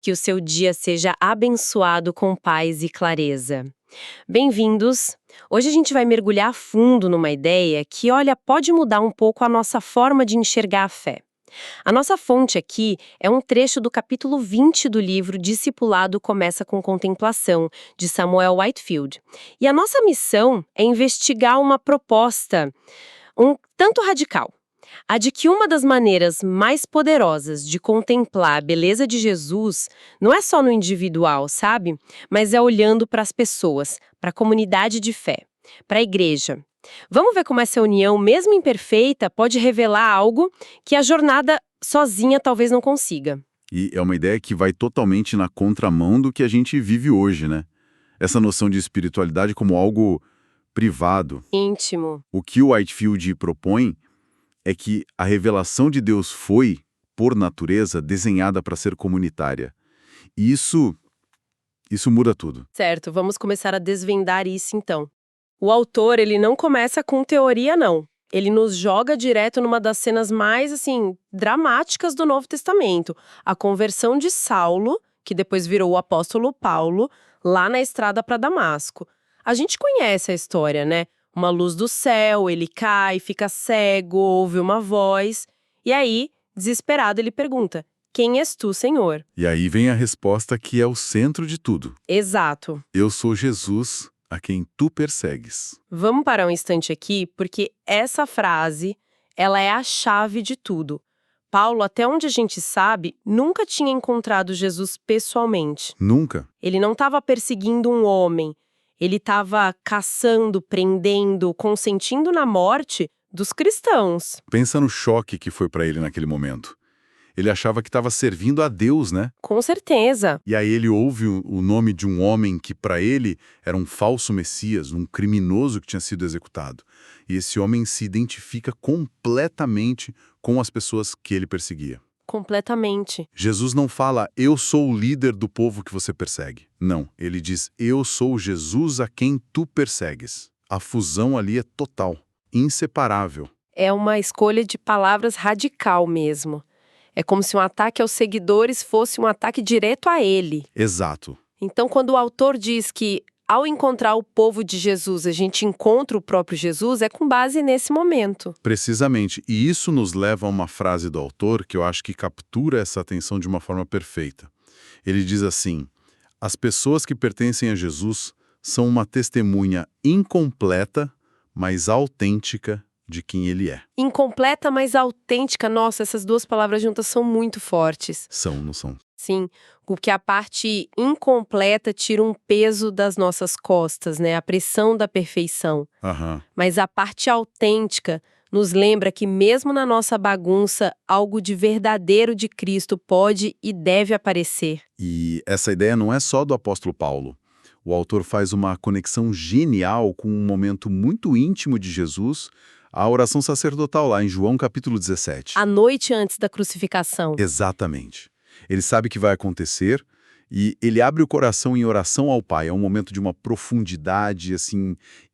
Que o seu dia seja abençoado com paz e clareza. Bem-vindos! Hoje a gente vai mergulhar a fundo numa ideia que, olha, pode mudar um pouco a nossa forma de enxergar a fé. A nossa fonte aqui é um trecho do capítulo 20 do livro Discipulado Começa com Contemplação, de Samuel Whitefield. E a nossa missão é investigar uma proposta um tanto radical. A de que uma das maneiras mais poderosas de contemplar a beleza de Jesus não é só no individual, sabe? Mas é olhando para as pessoas, para a comunidade de fé, para a igreja. Vamos ver como essa união, mesmo imperfeita, pode revelar algo que a jornada sozinha talvez não consiga. E é uma ideia que vai totalmente na contramão do que a gente vive hoje, né? Essa noção de espiritualidade como algo privado. Íntimo. O que o Whitefield propõe é que a revelação de Deus foi, por natureza, desenhada para ser comunitária. E isso muda tudo. Certo, vamos começar a desvendar isso então. O autor, ele não começa com teoria, não. Ele nos joga direto numa das cenas mais, dramáticas do Novo Testamento. A conversão de Saulo, que depois virou o apóstolo Paulo, lá na estrada para Damasco. A gente conhece a história, né? Uma luz do céu, ele cai, fica cego, ouve uma voz. E aí, desesperado, ele pergunta: "Quem és tu, Senhor?" E aí vem a resposta que é o centro de tudo. Exato. Eu sou Jesus, a quem tu persegues. Vamos parar um instante aqui, porque essa frase, ela é a chave de tudo. Paulo, até onde a gente sabe, nunca tinha encontrado Jesus pessoalmente. Nunca. Ele não estava perseguindo um homem. Ele estava caçando, prendendo, consentindo na morte dos cristãos. Pensa no choque que foi para ele naquele momento. Ele achava que estava servindo a Deus, né? Com certeza. E aí ele ouve o nome de um homem que para ele era um falso Messias, um criminoso que tinha sido executado. E esse homem se identifica completamente com as pessoas que ele perseguia. Completamente. Jesus não fala, eu sou o líder do povo que você persegue. Não, ele diz, eu sou Jesus a quem tu persegues. A fusão ali é total, inseparável. É uma escolha de palavras radical mesmo. É como se um ataque aos seguidores fosse um ataque direto a ele. Exato. Então, quando o autor diz que, ao encontrar o povo de Jesus, a gente encontra o próprio Jesus, é com base nesse momento. Precisamente. E isso nos leva a uma frase do autor que eu acho que captura essa atenção de uma forma perfeita. Ele diz assim, as pessoas que pertencem a Jesus são uma testemunha incompleta, mas autêntica de quem ele é. Incompleta, mas autêntica. Nossa, essas duas palavras juntas são muito fortes. São, não são? Sim, porque a parte incompleta tira um peso das nossas costas, né? A pressão da perfeição. Aham. Mas a parte autêntica nos lembra que mesmo na nossa bagunça, algo de verdadeiro de Cristo pode e deve aparecer. E essa ideia não é só do apóstolo Paulo. O autor faz uma conexão genial com um momento muito íntimo de Jesus, a oração sacerdotal lá em João capítulo 17. A noite antes da crucificação. Exatamente. Ele sabe que vai acontecer e ele abre o coração em oração ao Pai. É um momento de uma profundidade,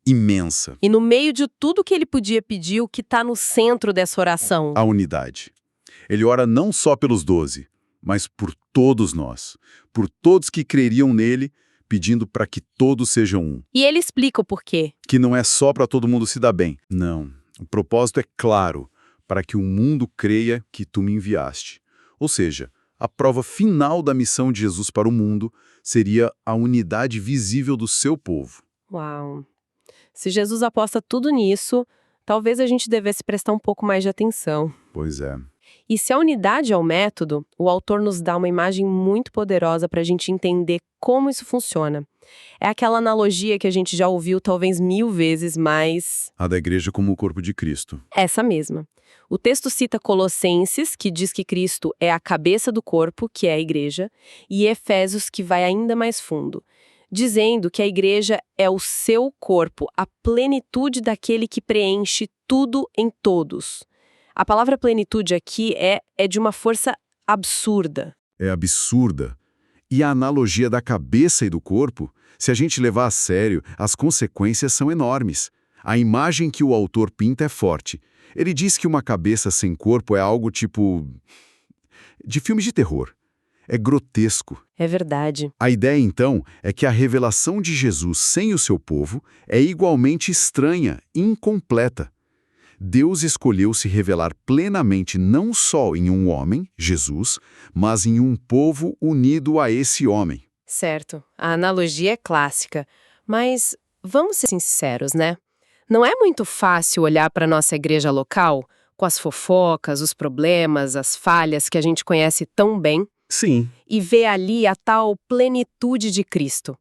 imensa. E no meio de tudo que ele podia pedir, o que está no centro dessa oração? A unidade. Ele ora não só pelos 12, mas por todos nós, por todos que creriam nele, pedindo para que todos sejam um. E ele explica o porquê. Que não é só para todo mundo se dar bem. Não. O propósito é claro, para que o mundo creia que tu me enviaste. Ou seja, a prova final da missão de Jesus para o mundo seria a unidade visível do seu povo. Uau! Se Jesus aposta tudo nisso, talvez a gente devesse prestar um pouco mais de atenção. Pois é. E se a unidade é o método, o autor nos dá uma imagem muito poderosa para a gente entender como isso funciona. É aquela analogia que a gente já ouviu talvez 1000 vezes, mas... A da igreja como o corpo de Cristo. Essa mesma. O texto cita Colossenses, que diz que Cristo é a cabeça do corpo, que é a igreja, e Efésios, que vai ainda mais fundo, dizendo que a igreja é o seu corpo, a plenitude daquele que preenche tudo em todos. A palavra plenitude aqui é de uma força absurda. É absurda. E a analogia da cabeça e do corpo, se a gente levar a sério, as consequências são enormes. A imagem que o autor pinta é forte. Ele diz que uma cabeça sem corpo é algo tipo... de filmes de terror. É grotesco. É verdade. A ideia, então, é que a revelação de Jesus sem o seu povo é igualmente estranha, incompleta. Deus escolheu se revelar plenamente não só em um homem, Jesus, mas em um povo unido a esse homem. Certo. A analogia é clássica. Mas vamos ser sinceros, né? Não é muito fácil olhar para nossa igreja local, com as fofocas, os problemas, as falhas que a gente conhece tão bem, Sim. e ver ali a tal plenitude de Cristo.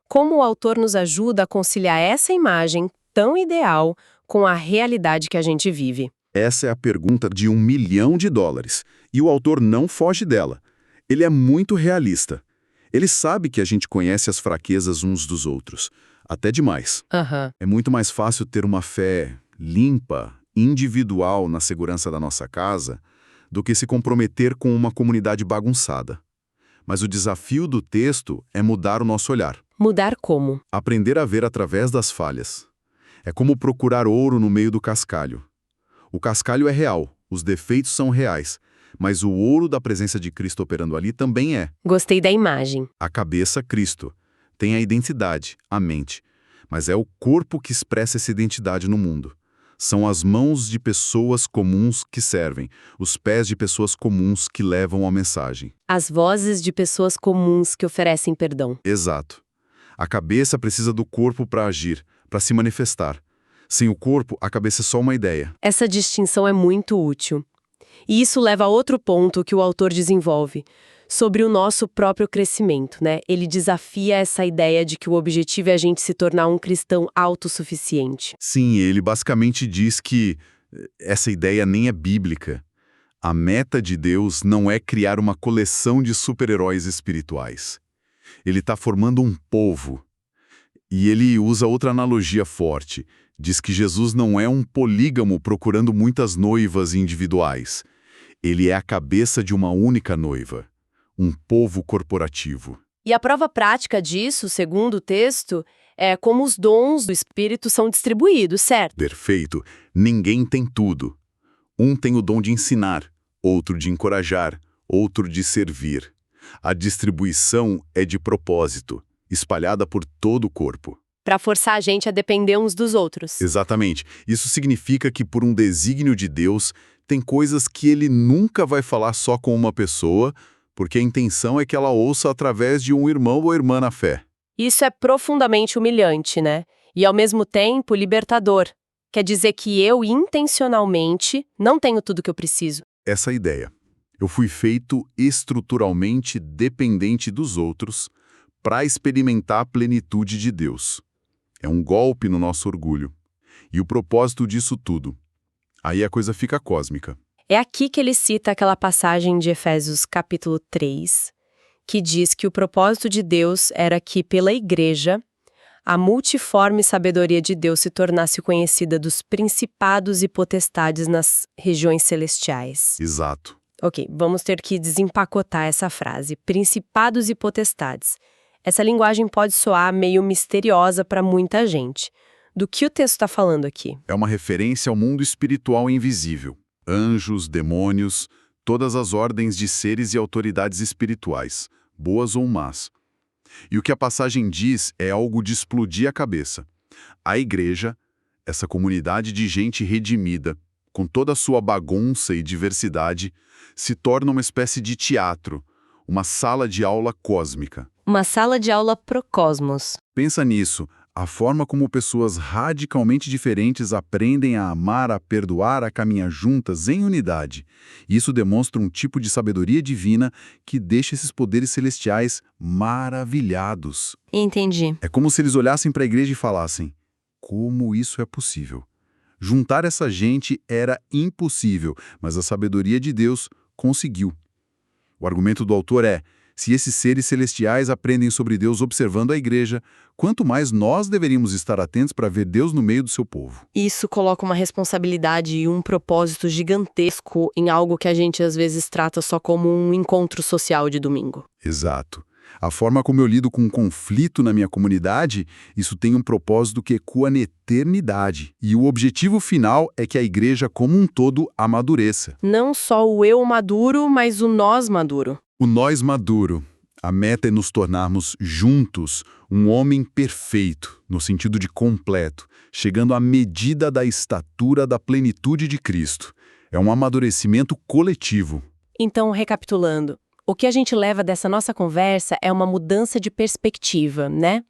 Como o autor nos ajuda a conciliar essa imagem tão ideal com a realidade que a gente vive? Essa é a pergunta de $1 milhão, e o autor não foge dela. Ele é muito realista. Ele sabe que a gente conhece as fraquezas uns dos outros, até demais. Aham. É muito mais fácil ter uma fé limpa, individual na segurança da nossa casa, do que se comprometer com uma comunidade bagunçada. Mas o desafio do texto é mudar o nosso olhar. Mudar como? Aprender a ver através das falhas. É como procurar ouro no meio do cascalho. O cascalho é real, os defeitos são reais, mas o ouro da presença de Cristo operando ali também é. Gostei da imagem. A cabeça, Cristo. Tem a identidade, a mente. Mas é o corpo que expressa essa identidade no mundo. São as mãos de pessoas comuns que servem, os pés de pessoas comuns que levam a mensagem. As vozes de pessoas comuns que oferecem perdão. Exato. A cabeça precisa do corpo para agir, para se manifestar. Sem o corpo, a cabeça é só uma ideia. Essa distinção é muito útil. E isso leva a outro ponto que o autor desenvolve, sobre o nosso próprio crescimento, né? Ele desafia essa ideia de que o objetivo é a gente se tornar um cristão autossuficiente. Sim, ele basicamente diz que essa ideia nem é bíblica. A meta de Deus não é criar uma coleção de super-heróis espirituais. Ele está formando um povo. E ele usa outra analogia forte. Diz que Jesus não é um polígamo procurando muitas noivas individuais. Ele é a cabeça de uma única noiva. Um povo corporativo. E a prova prática disso, segundo o texto, é como os dons do Espírito são distribuídos, certo? Perfeito. Ninguém tem tudo. Um tem o dom de ensinar, outro de encorajar, outro de servir. A distribuição é de propósito, espalhada por todo o corpo. Para forçar a gente a depender uns dos outros. Exatamente. Isso significa que, por um desígnio de Deus, tem coisas que ele nunca vai falar só com uma pessoa, porque a intenção é que ela ouça através de um irmão ou irmã na fé. Isso é profundamente humilhante, né? E, ao mesmo tempo, libertador. Quer dizer que eu, intencionalmente, não tenho tudo que eu preciso. Essa é a ideia. Eu fui feito estruturalmente dependente dos outros para experimentar a plenitude de Deus. É um golpe no nosso orgulho. E o propósito disso tudo. Aí a coisa fica cósmica. É aqui que ele cita aquela passagem de Efésios capítulo 3, que diz que o propósito de Deus era que, pela igreja, a multiforme sabedoria de Deus se tornasse conhecida dos principados e potestades nas regiões celestiais. Exato. Ok, vamos ter que desempacotar essa frase. Principados e potestades. Essa linguagem pode soar meio misteriosa para muita gente. Do que o texto está falando aqui? É uma referência ao mundo espiritual invisível. Anjos, demônios, todas as ordens de seres e autoridades espirituais, boas ou más. E o que a passagem diz é algo de explodir a cabeça. A igreja, essa comunidade de gente redimida, com toda a sua bagunça e diversidade, se torna uma espécie de teatro, uma sala de aula cósmica. Uma sala de aula pro cosmos. Pensa nisso, a forma como pessoas radicalmente diferentes aprendem a amar, a perdoar, a caminhar juntas em unidade. Isso demonstra um tipo de sabedoria divina que deixa esses poderes celestiais maravilhados. Entendi. É como se eles olhassem para a igreja e falassem: como isso é possível? Juntar essa gente era impossível, mas a sabedoria de Deus conseguiu. O argumento do autor é: se esses seres celestiais aprendem sobre Deus observando a igreja, quanto mais nós deveríamos estar atentos para ver Deus no meio do seu povo. Isso coloca uma responsabilidade e um propósito gigantesco em algo que a gente às vezes trata só como um encontro social de domingo. Exato. A forma como eu lido com um conflito na minha comunidade, isso tem um propósito que ecoa na eternidade. E o objetivo final é que a igreja como um todo amadureça. Não só o eu maduro, mas o nós maduro. O nós maduro. A meta é nos tornarmos juntos um homem perfeito, no sentido de completo, chegando à medida da estatura da plenitude de Cristo. É um amadurecimento coletivo. Então, recapitulando, o que a gente leva dessa nossa conversa é uma mudança de perspectiva, né?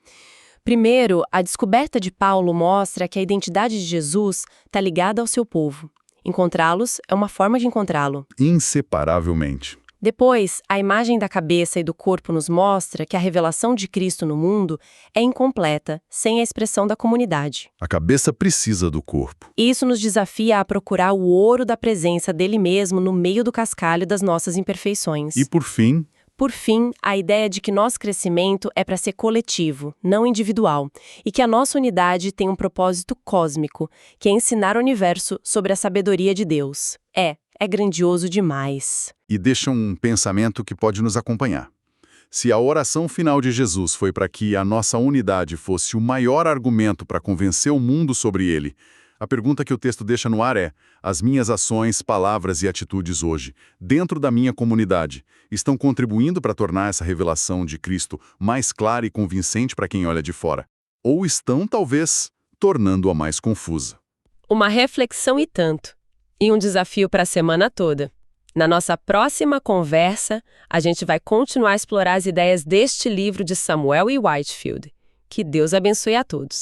Primeiro, a descoberta de Paulo mostra que a identidade de Jesus está ligada ao seu povo. Encontrá-los é uma forma de encontrá-lo. Inseparavelmente. Depois, a imagem da cabeça e do corpo nos mostra que a revelação de Cristo no mundo é incompleta, sem a expressão da comunidade. A cabeça precisa do corpo. Isso nos desafia a procurar o ouro da presença dele mesmo no meio do cascalho das nossas imperfeições. E por fim, a ideia de que nosso crescimento é para ser coletivo, não individual, e que a nossa unidade tem um propósito cósmico, que é ensinar o universo sobre a sabedoria de Deus. É grandioso demais. e deixa um pensamento que pode nos acompanhar. Se a oração final de Jesus foi para que a nossa unidade fosse o maior argumento para convencer o mundo sobre ele, a pergunta que o texto deixa no ar é: as minhas ações, palavras e atitudes hoje, dentro da minha comunidade, estão contribuindo para tornar essa revelação de Cristo mais clara e convincente para quem olha de fora? Ou estão, talvez, tornando-a mais confusa? Uma reflexão e tanto. E um desafio para a semana toda. Na nossa próxima conversa, a gente vai continuar a explorar as ideias deste livro de Samuel E. Whitefield. Que Deus abençoe a todos.